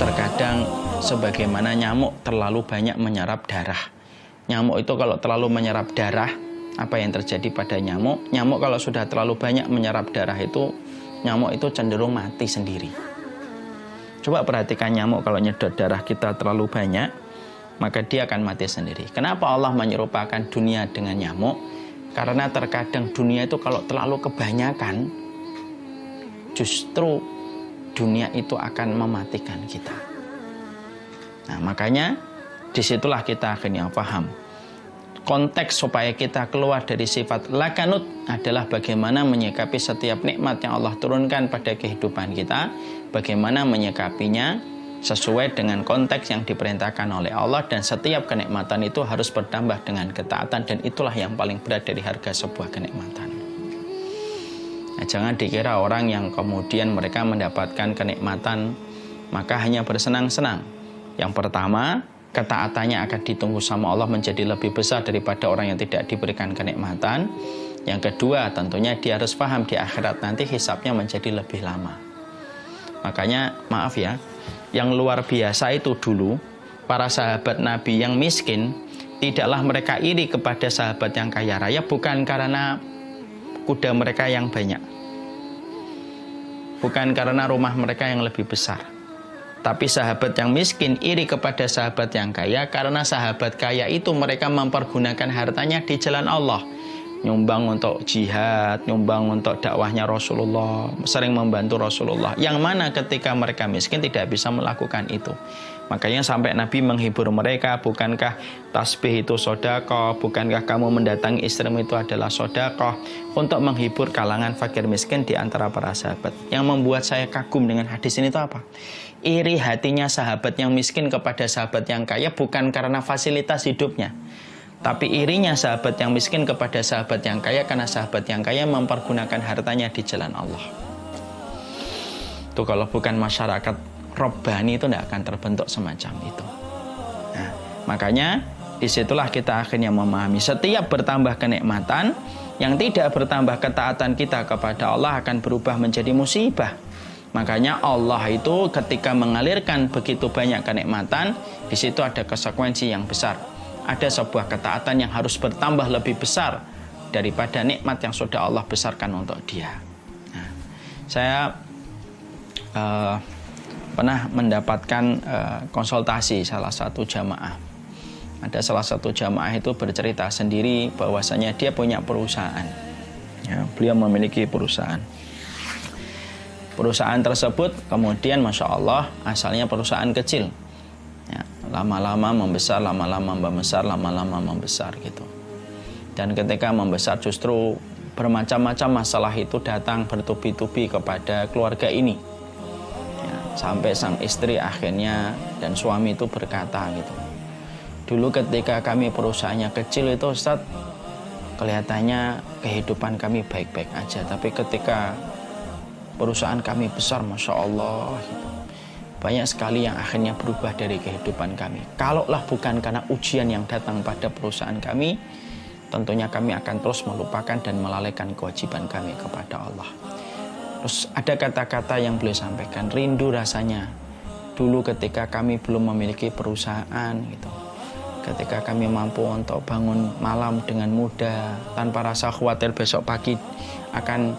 terkadang sebagaimana nyamuk terlalu banyak menyerap darah. Nyamuk itu kalau terlalu menyerap darah, apa yang terjadi pada nyamuk? Nyamuk kalau sudah terlalu banyak menyerap darah itu, nyamuk itu cenderung mati sendiri. Coba perhatikan nyamuk kalau nyedot darah kita terlalu banyak, maka dia akan mati sendiri. Kenapa Allah menyerupakan dunia dengan nyamuk? Karena terkadang dunia itu kalau terlalu kebanyakan, justru dunia itu akan mematikan kita. Nah, makanya disitulah kita akhirnya paham. Konteks supaya kita keluar dari sifat lakanut adalah bagaimana menyikapi setiap nikmat yang Allah turunkan pada kehidupan kita, bagaimana menyikapinya sesuai dengan konteks yang diperintahkan oleh Allah, dan setiap kenikmatan itu harus bertambah dengan ketaatan, dan itulah yang paling berat dari harga sebuah kenikmatan. Nah, jangan dikira orang yang kemudian mereka mendapatkan kenikmatan maka hanya bersenang-senang. Yang pertama, ketaatannya akan ditunggu sama Allah menjadi lebih besar daripada orang yang tidak diberikan kenikmatan. Yang kedua, tentunya dia harus paham di akhirat nanti hisabnya menjadi lebih lama. Makanya maaf ya, yang luar biasa itu dulu para sahabat Nabi yang miskin, tidaklah mereka iri kepada sahabat yang kaya raya, bukan karena kuda mereka yang banyak, bukan karena rumah mereka yang lebih besar. Tapi sahabat yang miskin iri kepada sahabat yang kaya karena sahabat kaya itu mereka mempergunakan hartanya di jalan Allah. Nyumbang untuk jihad, nyumbang untuk dakwahnya Rasulullah, sering membantu Rasulullah. Yang mana ketika mereka miskin tidak bisa melakukan itu. Makanya sampai Nabi menghibur mereka, bukankah tasbih itu sedekah, bukankah kamu mendatangi istrimu itu adalah sedekah, untuk menghibur kalangan fakir miskin di antara para sahabat. Yang membuat saya kagum dengan hadis ini itu apa? Iri hatinya sahabat yang miskin kepada sahabat yang kaya bukan karena fasilitas hidupnya, tapi irinya sahabat yang miskin kepada sahabat yang kaya karena sahabat yang kaya mempergunakan hartanya di jalan Allah. Itu kalau bukan masyarakat Robbani itu tidak akan terbentuk semacam itu. Nah, makanya disitulah kita akhirnya memahami setiap bertambah kenikmatan, yang tidak bertambah ketaatan kita kepada Allah akan berubah menjadi musibah. Makanya Allah itu ketika mengalirkan begitu banyak kenikmatan, di situ ada konsekuensi yang besar. Ada sebuah ketaatan yang harus bertambah lebih besar daripada nikmat yang sudah Allah besarkan untuk dia. Nah, saya pernah mendapatkan konsultasi salah satu jamaah. Ada salah satu jamaah itu bercerita sendiri bahwasanya dia punya perusahaan. Ya, beliau memiliki perusahaan. Perusahaan tersebut kemudian Masya Allah asalnya perusahaan kecil. Ya, lama-lama membesar, lama-lama membesar, lama-lama membesar gitu. Dan ketika membesar justru bermacam-macam masalah itu datang bertubi-tubi kepada keluarga ini. Ya, sampai sang istri akhirnya dan suami itu berkata gitu. Dulu ketika kami perusahaannya kecil itu Ustadz, kelihatannya kehidupan kami baik-baik aja. Tapi ketika perusahaan kami besar, Masya Allah gitu, banyak sekali yang akhirnya berubah dari kehidupan kami. Kalaulah bukan karena ujian yang datang pada perusahaan kami, tentunya kami akan terus melupakan dan melalaikan kewajiban kami kepada Allah. Terus ada kata-kata yang beliau sampaikan, rindu rasanya dulu ketika kami belum memiliki perusahaan gitu. Ketika kami mampu untuk bangun malam dengan mudah, tanpa rasa khawatir besok pagi akan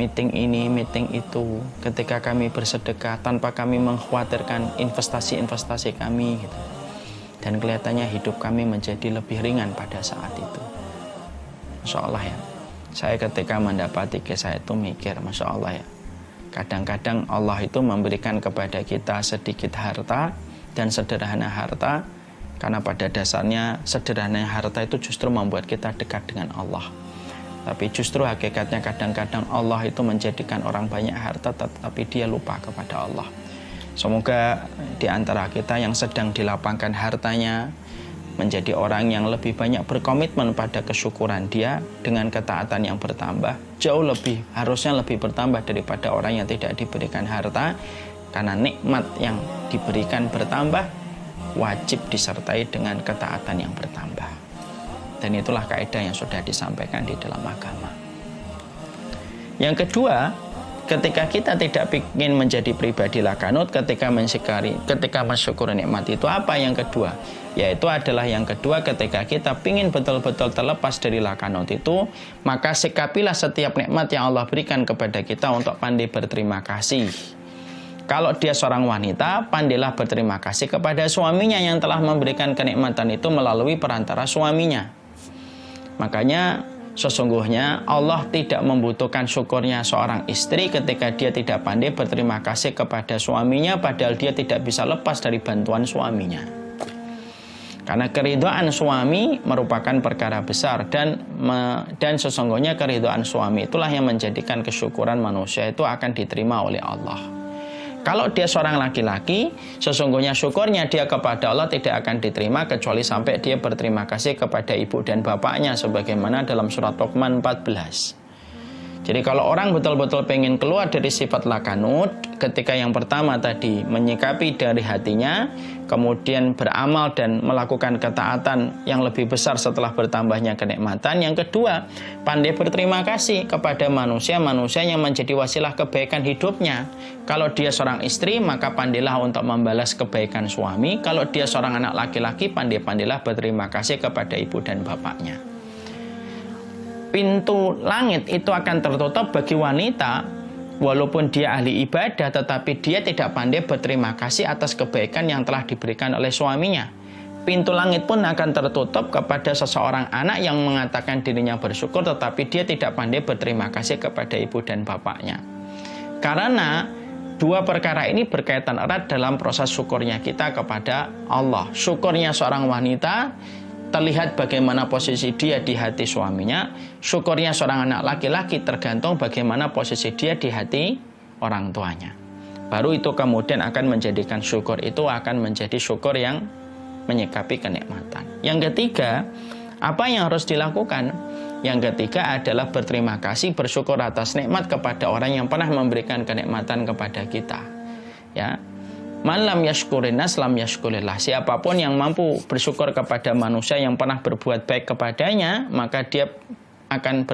meeting ini, meeting itu. Ketika kami bersedekah tanpa kami mengkhawatirkan investasi-investasi kami gitu. Dan kelihatannya hidup kami menjadi lebih ringan pada saat itu. Masya Allah ya. Saya ketika mendapati kisah itu mikir, Masya Allah ya. Kadang-kadang Allah itu memberikan kepada kita sedikit harta dan sederhana harta, karena pada dasarnya sederhana harta itu justru membuat kita dekat dengan Allah. Tapi justru hakikatnya kadang-kadang Allah itu menjadikan orang banyak harta tetapi dia lupa kepada Allah. Semoga di antara kita yang sedang dilapangkan hartanya menjadi orang yang lebih banyak berkomitmen pada kesyukuran dia dengan ketaatan yang bertambah, jauh lebih, harusnya lebih bertambah daripada orang yang tidak diberikan harta, karena nikmat yang diberikan bertambah wajib disertai dengan ketaatan yang bertambah. Dan itulah kaidah yang sudah disampaikan di dalam agama. Yang kedua, ketika kita tidak ingin menjadi pribadi lakanut, ketika mensyukuri nikmat itu apa yang kedua? Yaitu adalah yang kedua, ketika kita ingin betul-betul terlepas dari lakanut itu, maka sikapilah setiap nikmat yang Allah berikan kepada kita untuk pandai berterima kasih. Kalau dia seorang wanita, pandailah berterima kasih kepada suaminya yang telah memberikan kenikmatan itu melalui perantara suaminya. Makanya sesungguhnya Allah tidak membutuhkan syukurnya seorang istri ketika dia tidak pandai berterima kasih kepada suaminya, padahal dia tidak bisa lepas dari bantuan suaminya. Karena keridhaan suami merupakan perkara besar, dan sesungguhnya keridhaan suami itulah yang menjadikan kesyukuran manusia itu akan diterima oleh Allah. Kalau dia seorang laki-laki, sesungguhnya syukurnya dia kepada Allah tidak akan diterima kecuali sampai dia berterima kasih kepada ibu dan bapaknya, sebagaimana dalam surat Luqman 14. Jadi kalau orang betul-betul pengen keluar dari sifat lakanut, ketika yang pertama tadi menyikapi dari hatinya, kemudian beramal dan melakukan ketaatan yang lebih besar setelah bertambahnya kenikmatan. Yang kedua, pandai berterima kasih kepada manusia-manusia yang menjadi wasilah kebaikan hidupnya. Kalau dia seorang istri, maka pandailah untuk membalas kebaikan suami. Kalau dia seorang anak laki-laki, pandai-pandailah berterima kasih kepada ibu dan bapaknya. Pintu langit itu akan tertutup bagi wanita walaupun dia ahli ibadah, tetapi dia tidak pandai berterima kasih atas kebaikan yang telah diberikan oleh suaminya. Pintu langit pun akan tertutup kepada seseorang anak yang mengatakan dirinya bersyukur, tetapi dia tidak pandai berterima kasih kepada ibu dan bapaknya. Karena dua perkara ini berkaitan erat dalam proses syukurnya kita kepada Allah. Syukurnya seorang wanita terlihat bagaimana posisi dia di hati suaminya. Syukurnya seorang anak laki-laki tergantung bagaimana posisi dia di hati orang tuanya. Baru itu kemudian akan menjadikan syukur itu akan menjadi syukur yang menyikapi kenikmatan. Yang ketiga, apa yang harus dilakukan? Yang ketiga adalah berterima kasih, bersyukur atas nikmat kepada orang yang pernah memberikan kenikmatan kepada kita. Ya. Man lam yashkurin nas lam yashkurillah. Siapapun yang mampu bersyukur kepada manusia yang pernah berbuat baik kepadanya, maka dia akan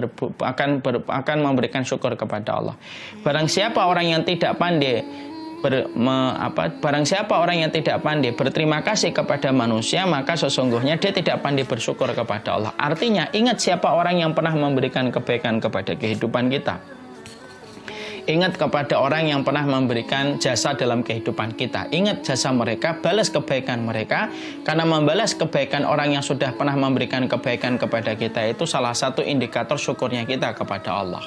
memberikan syukur kepada Allah. Barang siapa orang yang tidak pandai berterima kasih kepada manusia, maka sesungguhnya dia tidak pandai bersyukur kepada Allah. Artinya, ingat siapa orang yang pernah memberikan kebaikan kepada kehidupan kita. Ingat kepada orang yang pernah memberikan jasa dalam kehidupan kita. Ingat jasa mereka, balas kebaikan mereka. Karena membalas kebaikan orang yang sudah pernah memberikan kebaikan kepada kita itu salah satu indikator syukurnya kita kepada Allah.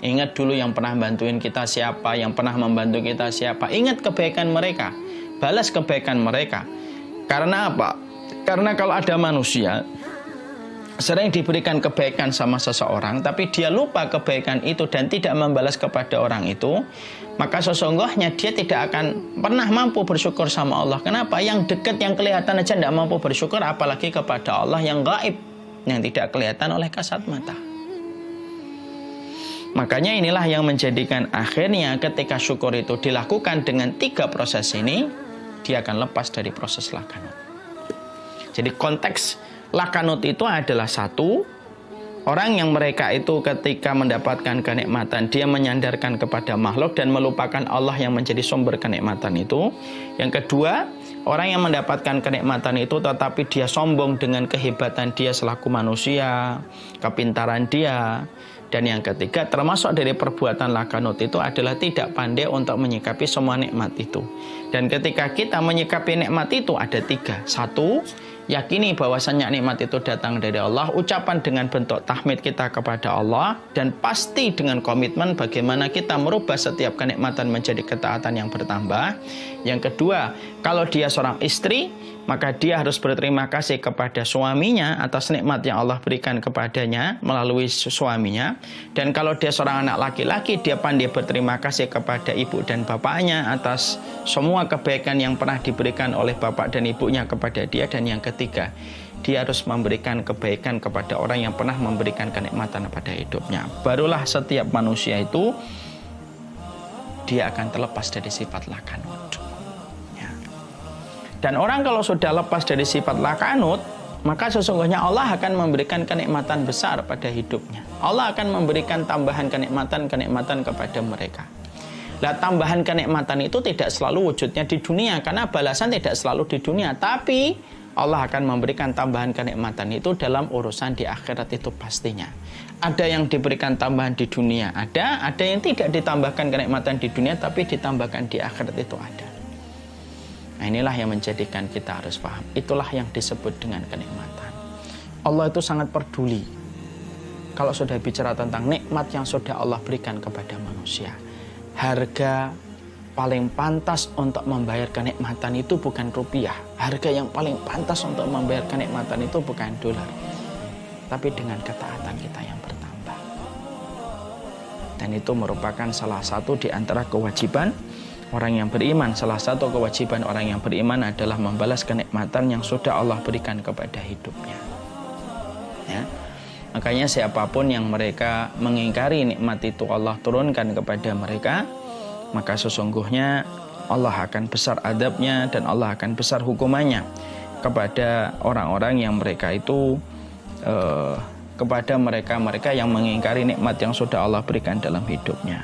Ingat dulu yang pernah bantuin kita siapa, yang pernah membantu kita siapa. Ingat kebaikan mereka, balas kebaikan mereka. Karena apa? Karena kalau ada manusia sering diberikan kebaikan sama seseorang, tapi dia lupa kebaikan itu dan tidak membalas kepada orang itu, maka sesungguhnya dia tidak akan pernah mampu bersyukur sama Allah. Kenapa? Yang dekat, yang kelihatan aja tidak mampu bersyukur, apalagi kepada Allah yang gaib, yang tidak kelihatan oleh kasat mata. Makanya inilah yang menjadikan akhirnya ketika syukur itu dilakukan dengan 3 proses ini, dia akan lepas dari proses lakanut. Jadi konteks lakanut itu adalah satu, orang yang mereka itu ketika mendapatkan kenikmatan, dia menyandarkan kepada makhluk dan melupakan Allah yang menjadi sumber kenikmatan itu. Yang kedua, orang yang mendapatkan kenikmatan itu tetapi dia sombong dengan kehebatan dia selaku manusia, kepintaran dia. Dan yang ketiga, termasuk dari perbuatan lakanut itu adalah tidak pandai untuk menyikapi semua nikmat itu. Dan ketika kita menyikapi nikmat itu ada 3. Satu, yakini bahwasannya nikmat itu datang dari Allah, ucapan dengan bentuk tahmid kita kepada Allah, dan pasti dengan komitmen bagaimana kita merubah setiap kenikmatan menjadi ketaatan yang bertambah. Yang kedua, kalau dia seorang istri, maka dia harus berterima kasih kepada suaminya atas nikmat yang Allah berikan kepadanya melalui suaminya. Dan kalau dia seorang anak laki-laki, dia pandai berterima kasih kepada ibu dan bapaknya atas semua kebaikan yang pernah diberikan oleh bapak dan ibunya kepada dia. Dan yang ketiga, dia harus memberikan kebaikan kepada orang yang pernah memberikan kenikmatan pada hidupnya. Barulah setiap manusia itu dia akan terlepas dari sifat lakanut. Dan orang kalau sudah lepas dari sifat lakanut, maka sesungguhnya Allah akan memberikan kenikmatan besar pada hidupnya. Allah akan memberikan tambahan kenikmatan kepada mereka. Nah, tambahan kenikmatan itu tidak selalu wujudnya di dunia, karena balasan tidak selalu di dunia, tapi Allah akan memberikan tambahan kenikmatan itu dalam urusan di akhirat, itu pastinya. Ada yang diberikan tambahan di dunia, ada yang tidak ditambahkan kenikmatan di dunia, tapi ditambahkan di akhirat, itu ada. Nah, inilah yang menjadikan kita harus paham. Itulah yang disebut dengan kenikmatan. Allah itu sangat peduli kalau sudah bicara tentang nikmat yang sudah Allah berikan kepada manusia. Harga paling pantas untuk membayar kenikmatan itu bukan rupiah. Harga yang paling pantas untuk membayar kenikmatan itu bukan dolar, tapi dengan ketaatan kita yang bertambah. Dan itu merupakan salah satu di antara kewajiban orang yang beriman. Salah satu kewajiban orang yang beriman adalah membalas kenikmatan yang sudah Allah berikan kepada hidupnya. Ya. Makanya siapapun yang mereka mengingkari nikmat itu Allah turunkan kepada mereka, maka sesungguhnya Allah akan besar adabnya dan Allah akan besar hukumannya kepada orang-orang yang mereka itu kepada mereka yang mengingkari nikmat yang sudah Allah berikan dalam hidupnya.